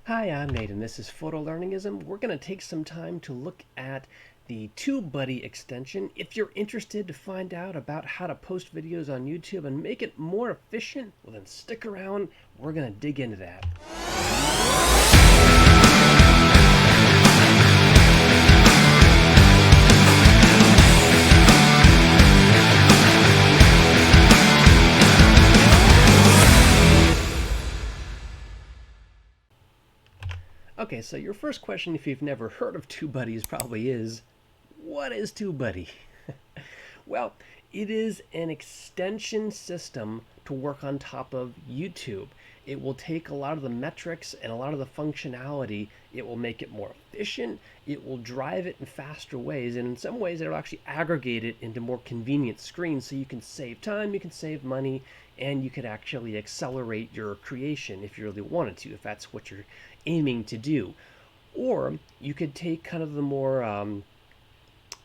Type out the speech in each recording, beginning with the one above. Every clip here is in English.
Hi, I'm Nate, and this is Photolearningism. We're going to take some time to look at the TubeBuddy extension. If you're interested to find out about how to post videos on YouTube and make it more efficient, well then stick around. We're going to dig into that. Okay, so your first question, if you've never heard of TubeBuddy, probably is, what is TubeBuddy? Well, it is an extension system to work on top of YouTube. It will take a lot of the metrics and a lot of the functionality. It will make it more efficient. It will drive it in faster ways. And in some ways, it'll actually aggregate it into more convenient screens so you can save time, you can save money, and you could actually accelerate your creation if you really wanted to, if that's what you're aiming to do. Or you could take kind of the more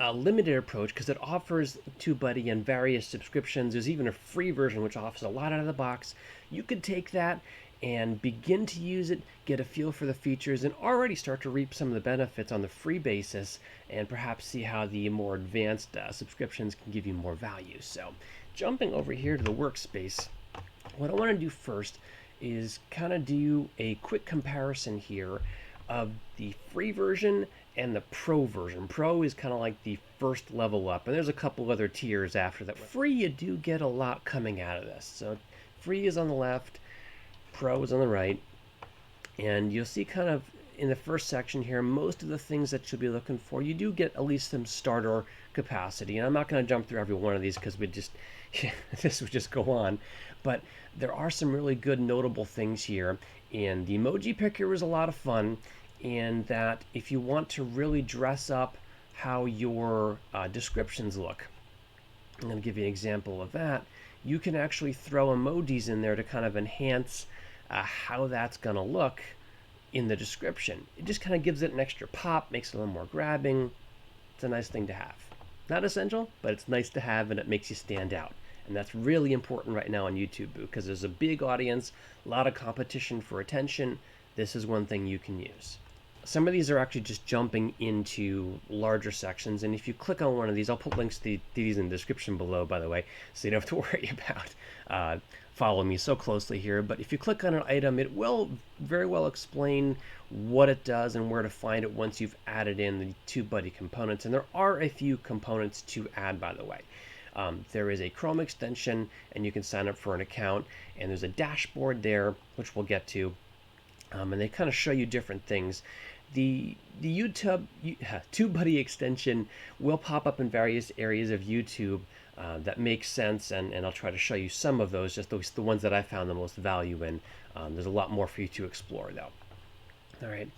limited approach because it offers TubeBuddy and various subscriptions. There's even a free version which offers a lot out of the box. You could take that and begin to use it, get a feel for the features, and already start to reap some of the benefits on the free basis, and perhaps see how the more advanced subscriptions can give you more value. So jumping over here to the workspace, what I want to do first is kind of do a quick comparison here of the free version and the pro version. Pro is kind of like the first level up, and there's a couple other tiers after that. Free, you do get a lot coming out of this. So free is on the left, pro is on the right, and you'll see kind of in the first section here most of the things that you'll be looking for. You do get at least some starter capacity, and I'm not going to jump through every one of these because this would just go on, but there are some really good notable things here. And the emoji picker is a lot of fun, and that if you want to really dress up how your descriptions look, I'm going to give you an example of that. You can actually throw emojis in there to kind of enhance how that's going to look in the description. It just kind of gives it an extra pop, makes it a little more grabbing. It's a nice thing to have. Not essential, but it's nice to have, and it makes you stand out. And that's really important right now on YouTube because there's a big audience, a lot of competition for attention. This is one thing you can use. Some of these are actually just jumping into larger sections, and if you click on one of these, I'll put links to these in the description below, by the way, so you don't have to worry about following me so closely here. But if you click on an item, it will very well explain what it does and where to find it once you've added in the TubeBuddy components. And there are a few components to add, by the way. There is a Chrome extension, and you can sign up for an account, and there's a dashboard there, which we'll get to, and they kind of show you different things. The TubeBuddy extension will pop up in various areas of YouTube that makes sense, and I'll try to show you some of those, just the ones that I found the most value in. There's a lot more for you to explore, though. All right.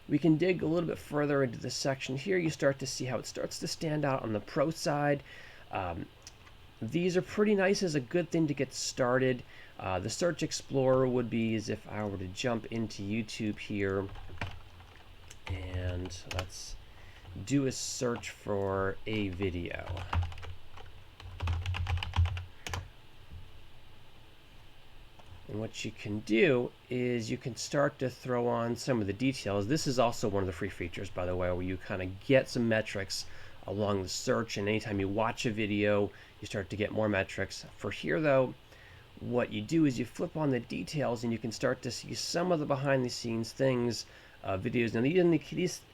We can dig a little bit further into this section here. You start to see how it starts to stand out on the pro side. These are pretty nice as a good thing to get started. The Search Explorer would be as if I were to jump into YouTube here, and let's do a search for a video. And what you can do is you can start to throw on some of the details. This is also one of the free features, by the way, where you kind of get some metrics along the search, and anytime you watch a video, you start to get more metrics. For here, though, what you do is you flip on the details, and you can start to see some of the behind-the-scenes things, videos. Now,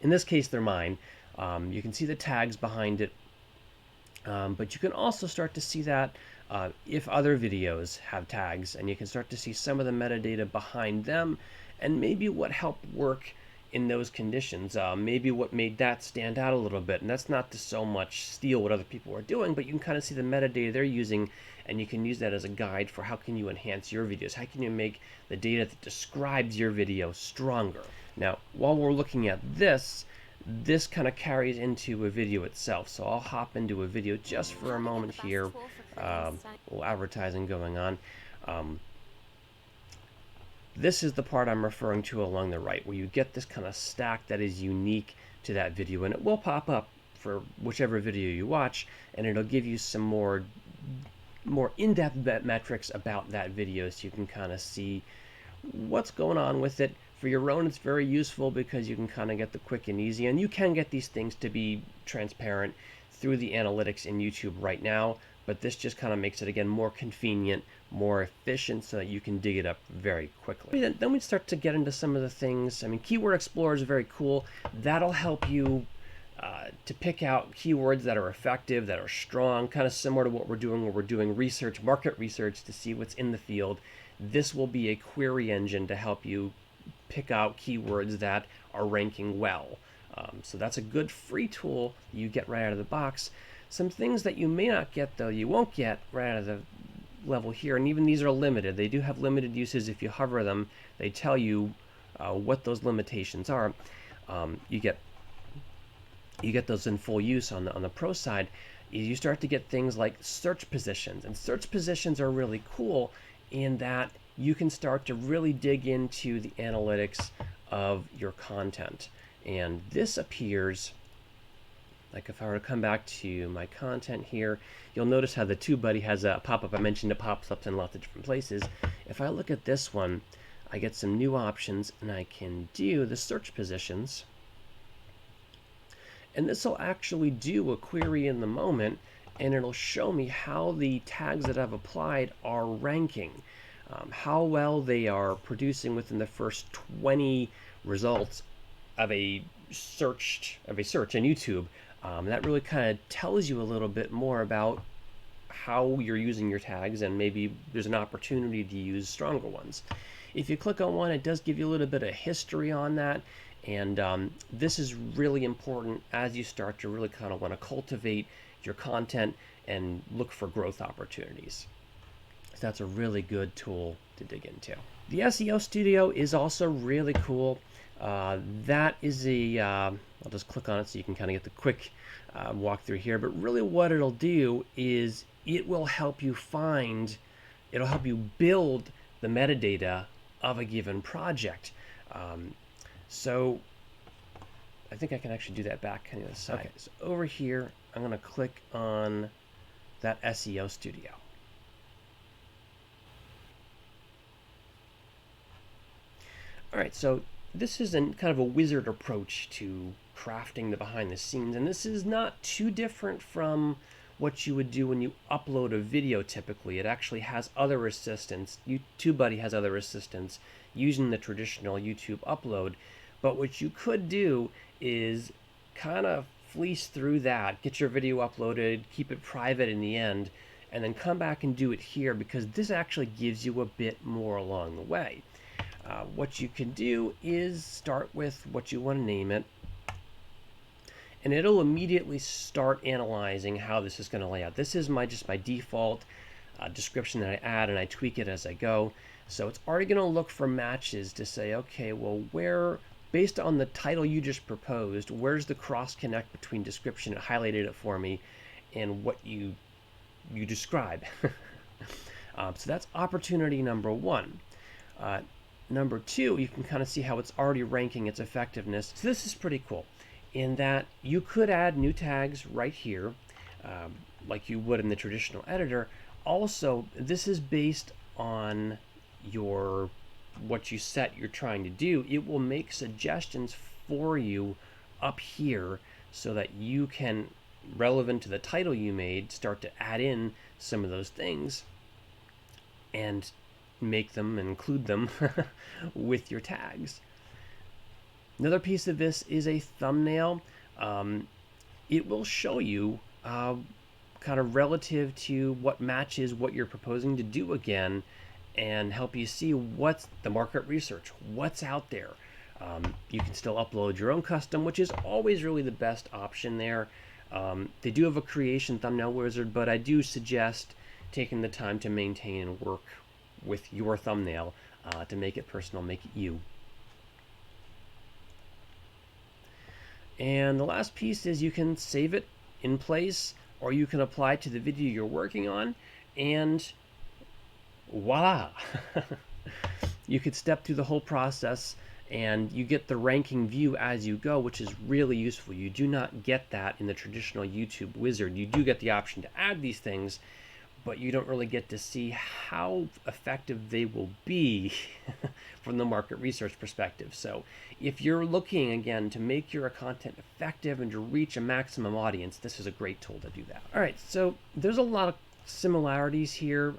in this case, they're mine. You can see the tags behind it, but you can also start to see that if other videos have tags, and you can start to see some of the metadata behind them, and maybe what helped work in those conditions, maybe what made that stand out a little bit. And that's not to so much steal what other people are doing, but you can kind of see the metadata they're using, and you can use that as a guide for how can you enhance your videos, how can you make the data that describes your video stronger. Now, while we're looking at this kind of carries into a video itself, so I'll hop into a video just for a moment here. A little advertising going on. This is the part I'm referring to along the right, where you get this kind of stack that is unique to that video, and it will pop up for whichever video you watch, and it'll give you some more in-depth metrics about that video, so you can kind of see what's going on with it For your own, it's very useful because you can kind of get the quick and easy, and you can get these things to be transparent through the analytics in YouTube right now, but this just kind of makes it, again, more convenient, more efficient, so that you can dig it up very quickly. Then we start to get into some of the things. I mean, Keyword Explorer is very cool. That'll help you to pick out keywords that are effective, that are strong, kind of similar to what we're doing when we're doing research, market research, to see what's in the field. This will be a query engine to help you pick out keywords that are ranking well. So that's a good free tool you get right out of the box. Some things that you may not get, though, you won't get right out of the level here, and even these are limited. They do have limited uses. If you hover them, they tell you what those limitations are. You get those in full use on the pro side. You start to get things like search positions, and search positions are really cool in that you can start to really dig into the analytics of your content. And this appears, like if I were to come back to my content here, you'll notice how the TubeBuddy has a pop-up. I mentioned it pops up in lots of different places. If I look at this one, I get some new options, and I can do the search positions. And this will actually do a query in the moment, and it'll show me how the tags that I've applied are ranking, how well they are producing within the first 20 results of a search in YouTube. That really kind of tells you a little bit more about how you're using your tags, and maybe there's an opportunity to use stronger ones. If you click on one, it does give you a little bit of history on that. And this is really important as you start to really kind of want to cultivate your content and look for growth opportunities. So that's a really good tool to dig into. The SEO Studio is also really cool. That is I'll just click on it so you can kind of get the quick walkthrough here. But really what it'll do is it will help you build the metadata of a given project. So I think I can actually do that back on the other side. Okay, so over here, I'm going to click on that SEO Studio. All right, so this is kind of a wizard approach to crafting the behind the scenes, and this is not too different from what you would do when you upload a video typically. It actually has other assistants. TubeBuddy has other assistants using the traditional YouTube upload. But what you could do is kind of fleece through that, get your video uploaded, keep it private in the end, and then come back and do it here, because this actually gives you a bit more along the way. What you can do is start with what you want to name it, and it'll immediately start analyzing how this is going to lay out. This is just my default description that I add, and I tweak it as I go. So it's already going to look for matches to say, okay, well, based on the title you just proposed, where's the cross connect between description, it highlighted it for me, and what you describe. So that's opportunity number one. Number two, you can kind of see how it's already ranking its effectiveness. So this is pretty cool in that you could add new tags right here, like you would in the traditional editor. Also, this is based on what you're trying to do. It will make suggestions for you up here so that you can, relevant to the title you made, start to add in some of those things and include them with your tags. Another piece of this is a thumbnail. It will show you kind of relative to what matches what you're proposing to do again, and help you see what's the market research, what's out there. You can still upload your own custom, which is always really the best option there. They do have a creation thumbnail wizard, but I do suggest taking the time to maintain and work with your thumbnail to make it personal, make it you. And the last piece is you can save it in place, or you can apply it to the video you're working on, and voila! You could step through the whole process and you get the ranking view as you go, which is really useful. You do not get that in the traditional YouTube wizard. You do get the option to add these things, but you don't really get to see how effective they will be from the market research perspective. So if you're looking, again, to make your content effective and to reach a maximum audience, this is a great tool to do that. All right, so there's a lot of similarities here.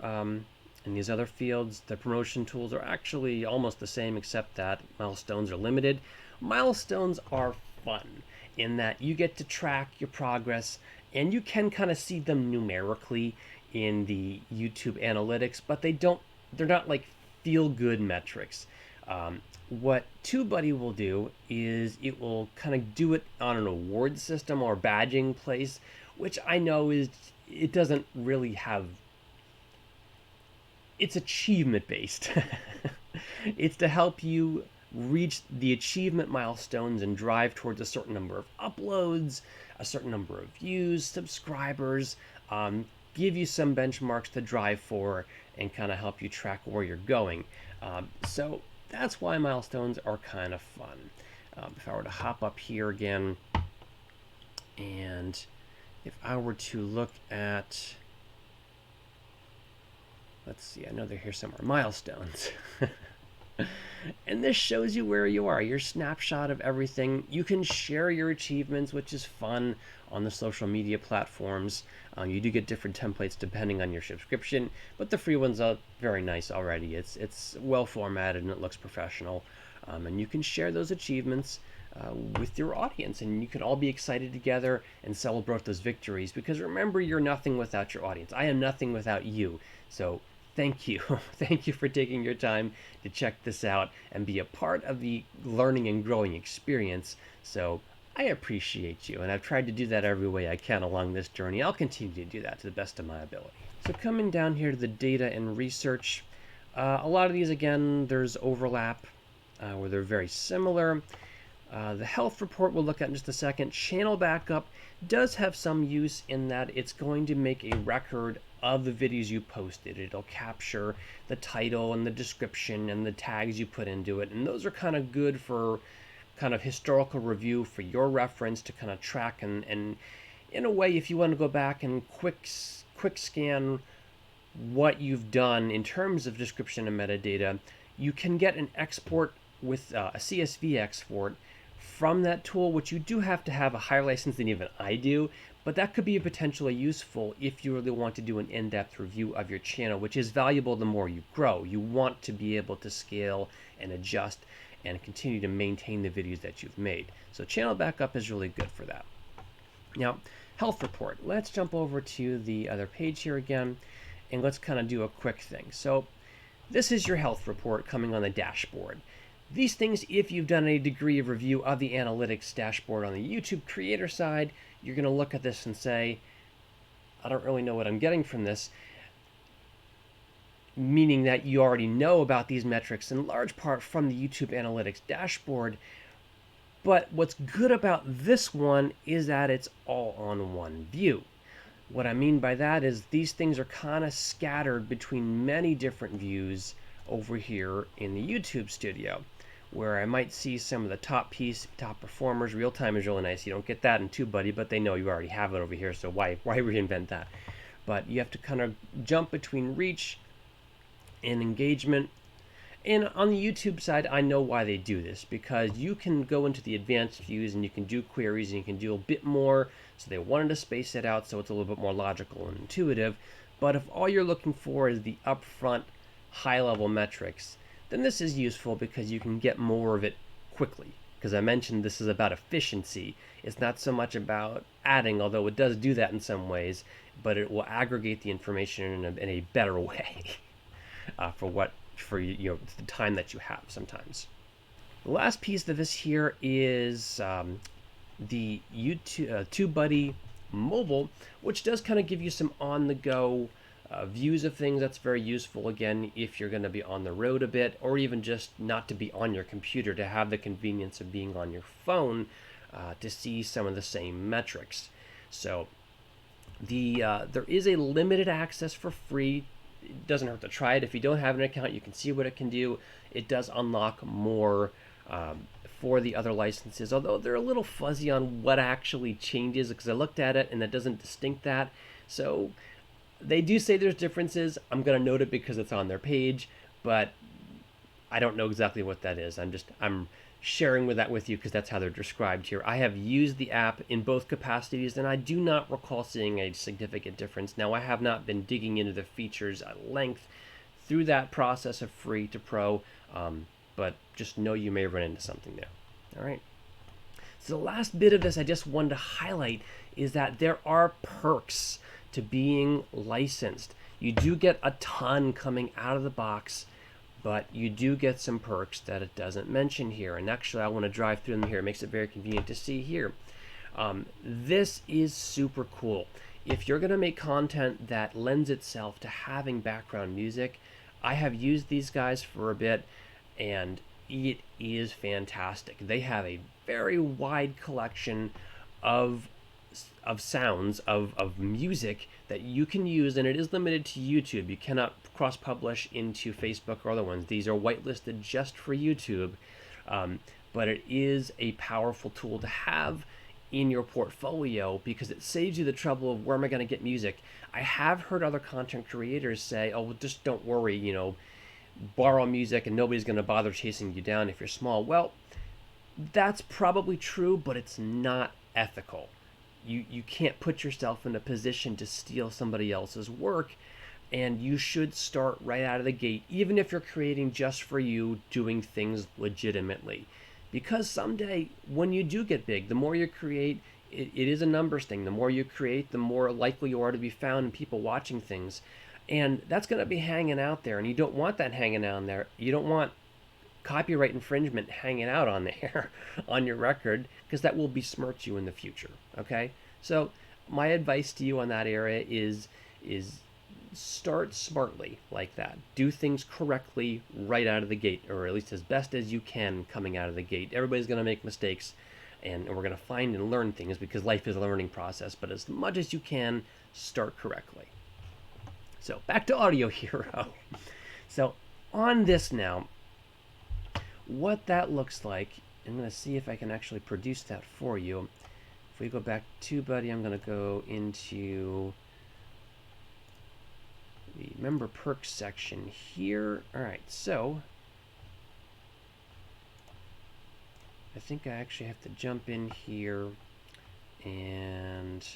In these other fields, the promotion tools are actually almost the same, except that milestones are limited. Milestones are fun in that you get to track your progress, and you can kind of see them numerically in the YouTube analytics, but they're not like feel-good metrics. What TubeBuddy will do is it will kind of do it on an award system or badging place, which I know it doesn't really have. It's achievement based. It's to help you reach the achievement milestones and drive towards a certain number of uploads, a certain number of views, subscribers, give you some benchmarks to drive for, and kind of help you track where you're going. So that's why milestones are kind of fun. If I were to hop up here again, and if I were to look at, let's see, I know they're here somewhere, milestones. And this shows you where you are, your snapshot of everything. You can share your achievements, which is fun on the social media platforms. You do get different templates depending on your subscription, but the free ones are very nice already. It's well formatted and it looks professional. And you can share those achievements with your audience, and you can all be excited together and celebrate those victories, because remember, you're nothing without your audience. I am nothing without you. So thank you. Thank you for taking your time to check this out and be a part of the learning and growing experience. So I appreciate you, and I've tried to do that every way I can along this journey. I'll continue to do that to the best of my ability. So coming down here to the data and research, a lot of these, again, there's overlap where they're very similar. The health report we'll look at in just a second. Channel backup does have some use in that it's going to make a record of the videos you posted. It'll capture the title and the description and the tags you put into it, and those are kind of good for kind of historical review for your reference to kind of track, and in a way, if you want to go back and quick scan what you've done in terms of description and metadata, you can get an export with a CSV export from that tool, which you do have to have a higher license than even I do, but that could be potentially useful if you really want to do an in-depth review of your channel, which is valuable the more you grow. You want to be able to scale and adjust and continue to maintain the videos that you've made. So channel backup is really good for that. Now, health report. Let's jump over to the other page here again, and let's kind of do a quick thing. So this is your health report coming on the dashboard. These things, if you've done a degree of review of the analytics dashboard on the YouTube creator side, you're going to look at this and say, I don't really know what I'm getting from this, meaning that you already know about these metrics in large part from the YouTube analytics dashboard. But what's good about this one is that it's all on one view. What I mean by that is these things are kind of scattered between many different views over here in the YouTube Studio, where I might see some of the top performers. Real time is really nice. You don't get that in TubeBuddy, but they know you already have it over here, so why reinvent that? But you have to kind of jump between reach and engagement. And on the YouTube side, I know why they do this, because you can go into the advanced views and you can do queries and you can do a bit more. So they wanted to space it out so it's a little bit more logical and intuitive. But if all you're looking for is the upfront high-level metrics, then this is useful because you can get more of it quickly. Because I mentioned this is about efficiency. It's not so much about adding, although it does do that in some ways, but it will aggregate the information in a better way for the time that you have sometimes. The last piece of this here is the TubeBuddy Mobile, which does kind of give you some on-the-go views of things. That's very useful, again, if you're going to be on the road a bit, or even just not to be on your computer, to have the convenience of being on your phone to see some of the same metrics. So there is a limited access for free. It doesn't hurt to try it. If you don't have an account, you can see what it can do. It does unlock more for the other licenses, although they're a little fuzzy on what actually changes, because I looked at it and it doesn't distinct that. So They do say there's differences. I'm going to note it because it's on their page, but I don't know exactly what that is. I'm sharing that with you because that's how they're described here. I have used the app in both capacities, and I do not recall seeing a significant difference. Now, I have not been digging into the features at length through that process of free to pro, but just know you may run into something there. All right. So the last bit of this I just wanted to highlight is that there are perks to being licensed. You do get a ton coming out of the box, but you do get some perks that it doesn't mention here. And actually, I want to drive through them here. It makes it very convenient to see here. This is super cool. If you're going to make content that lends itself to having background music, I have used these guys for a bit, and it is fantastic. They have a very wide collection of sounds, of music that you can use, and it is limited to YouTube. You cannot cross-publish into Facebook or other ones. These are whitelisted just for YouTube, but it is a powerful tool to have in your portfolio because it saves you the trouble of where am I going to get music. I have heard other content creators say, oh, well, just don't worry, you know, borrow music and nobody's going to bother chasing you down if you're small. Well, that's probably true, but it's not ethical. You can't put yourself in a position to steal somebody else's work, and you should start right out of the gate, even if you're creating just for you, doing things legitimately. Because someday, when you do get big, the more you create, it is a numbers thing. The more you create, the more likely you are to be found and people watching things. And that's going to be hanging out there, and you don't want that hanging out there. You don't want copyright infringement hanging out on there on your record, because that will besmirch you in the future. Okay, so my advice to you on that area is start smartly like that. Do things correctly right out of the gate, or at least as best as you can coming out of the gate. Everybody's going to make mistakes, and we're going to find and learn things because life is a learning process, but as much as you can, start correctly. So back to Audio Hero. So on this now, what that looks like, I'm going to see if I can actually produce that for you. If we go back to TubeBuddy, I'm going to go into the member perks section here. All right, so I think I actually have to jump in here and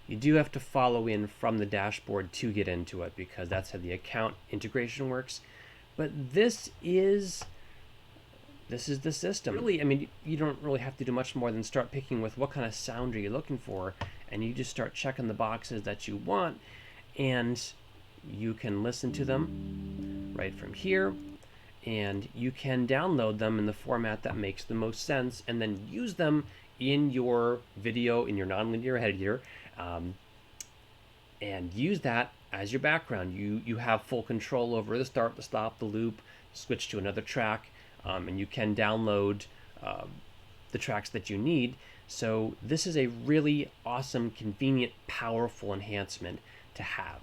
you do have to follow in from the dashboard to get into it because that's how the account integration works. But this is the system. Really, I mean, you don't really have to do much more than start picking with what kind of sound are you looking for, and you just start checking the boxes that you want, and you can listen to them right from here, and you can download them in the format that makes the most sense, and then use them in your video, in your nonlinear editor, and use that as your background. You have full control over the start, the stop, the loop, switch to another track, and you can download the tracks that you need. So this is a really awesome, convenient, powerful enhancement to have.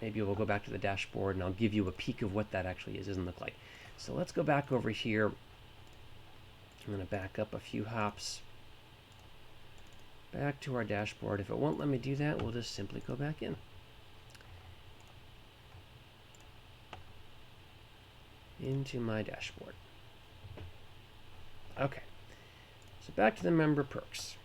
Maybe we'll go back to the dashboard and I'll give you a peek of what that actually is, doesn't look like. So let's go back over here. I'm going to back up a few hops. Back to our dashboard. If it won't let me do that, we'll just simply go back in. Into my dashboard. Okay. So back to the member perks.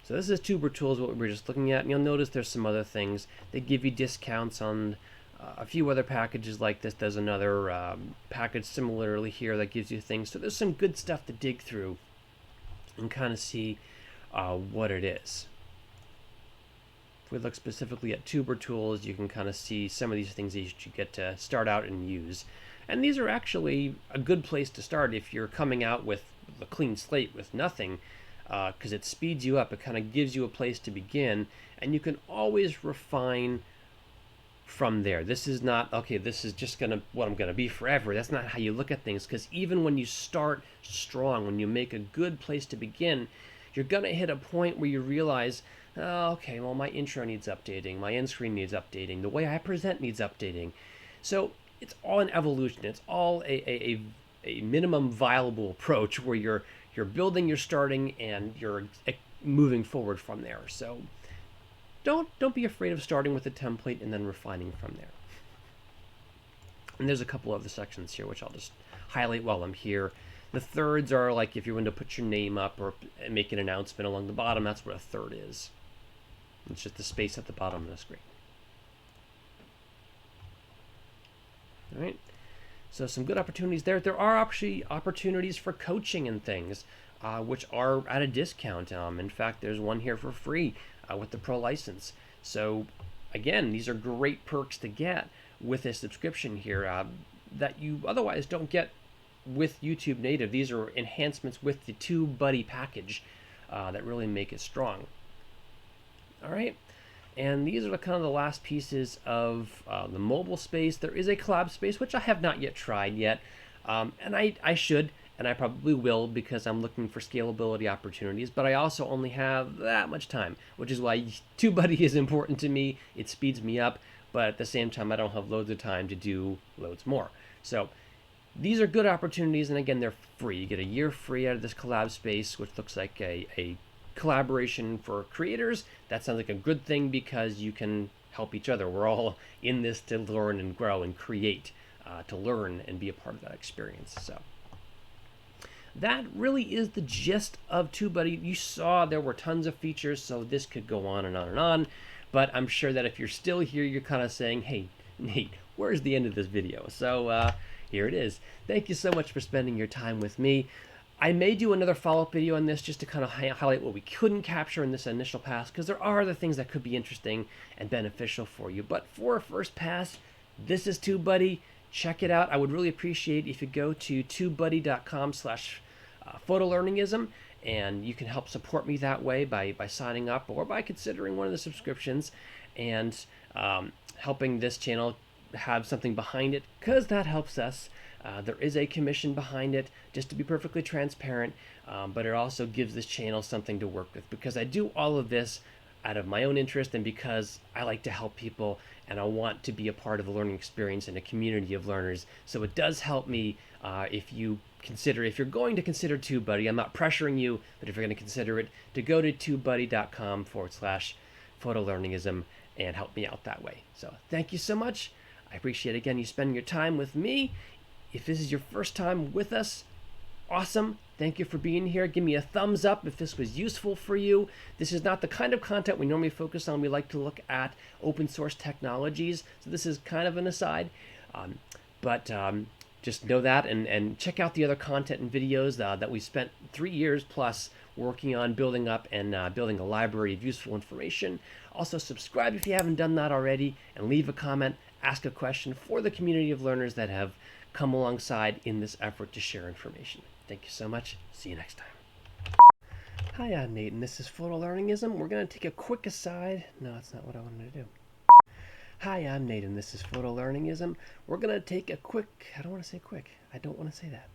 So this is Tuber Tools, what we were just looking at, and you'll notice there's some other things. They give you discounts on a few other packages like this. There's another package similarly here that gives you things. So there's some good stuff to dig through and kind of see what it is. If we look specifically at Tuber Tools, you can kind of see some of these things that you should get to start out and use. And these are actually a good place to start if you're coming out with a clean slate with nothing, because it speeds you up. It kind of gives you a place to begin, and you can always refine from there. This is not, okay, this is just what I'm gonna be forever. That's not how you look at things, because even when you start strong, when you make a good place to begin, you're gonna hit a point where you realize, oh, okay, well, my intro needs updating, my end screen needs updating, the way I present needs updating. So it's all an evolution. It's all a minimum viable approach where you're you're building, you're starting, and you're moving forward from there. So don't be afraid of starting with a template and then refining from there. And there's a couple other sections here which I'll just highlight while I'm here. The thirds are like if you want to put your name up or make an announcement along the bottom, that's what a third is. It's just the space at the bottom of the screen. All right. So some good opportunities there. There are actually opportunities for coaching and things, which are at a discount. In fact, there's one here for free with the Pro license. So again, these are great perks to get with a subscription here that you otherwise don't get with YouTube Native. These are enhancements with the TubeBuddy package that really make it strong. All right. And these are kind of the last pieces of the mobile space. There is a collab space, which I have not yet tried yet. And I should, and I probably will, because I'm looking for scalability opportunities. But I also only have that much time, which is why TubeBuddy is important to me. It speeds me up. But at the same time, I don't have loads of time to do loads more. So these are good opportunities. And again, they're free. You get a year free out of this collab space, which looks like a collaboration for creators. That sounds like a good thing because you can help each other. We're all in this to learn and grow and create, to learn and be a part of that experience. So that really is the gist of TubeBuddy. You saw there were tons of features, so this could go on and on and on. But I'm sure that if you're still here, you're kind of saying, hey, Nate, where's the end of this video? So here it is. Thank you so much for spending your time with me. I may do another follow-up video on this just to kind of highlight what we couldn't capture in this initial pass, because there are other things that could be interesting and beneficial for you. But for a first pass, this is TubeBuddy. Check it out. I would really appreciate if you go to tubebuddy.com/photolearningism, and you can help support me that way by signing up or by considering one of the subscriptions and helping this channel have something behind it, because that helps us. There is a commission behind it, just to be perfectly transparent, but it also gives this channel something to work with, because I do all of this out of my own interest and because I like to help people and I want to be a part of the learning experience and a community of learners. So it does help me if you're going to consider TubeBuddy. I'm not pressuring you, but if you're going to consider it, to go to tubebuddy.com/photolearningism and help me out that way. So thank you so much. I appreciate, again, you spending your time with me. If this is your first time with us, awesome. Thank you for being here. Give me a thumbs up if this was useful for you. This is not the kind of content we normally focus on. We like to look at open source technologies. So this is kind of an aside. But just know that and check out the other content and videos that we spent 3 years plus working on building up and building a library of useful information. Also, subscribe if you haven't done that already, and leave a comment, ask a question for the community of learners that have come alongside in this effort to share information. Thank you so much. See you next time. Hi, I'm Nate, and this is Photolearningism. We're going to take a quick aside. No, that's not what I wanted to do. Hi, I'm Nate, and this is Photolearningism. We're going to take a quick, I don't want to say quick. I don't want to say that.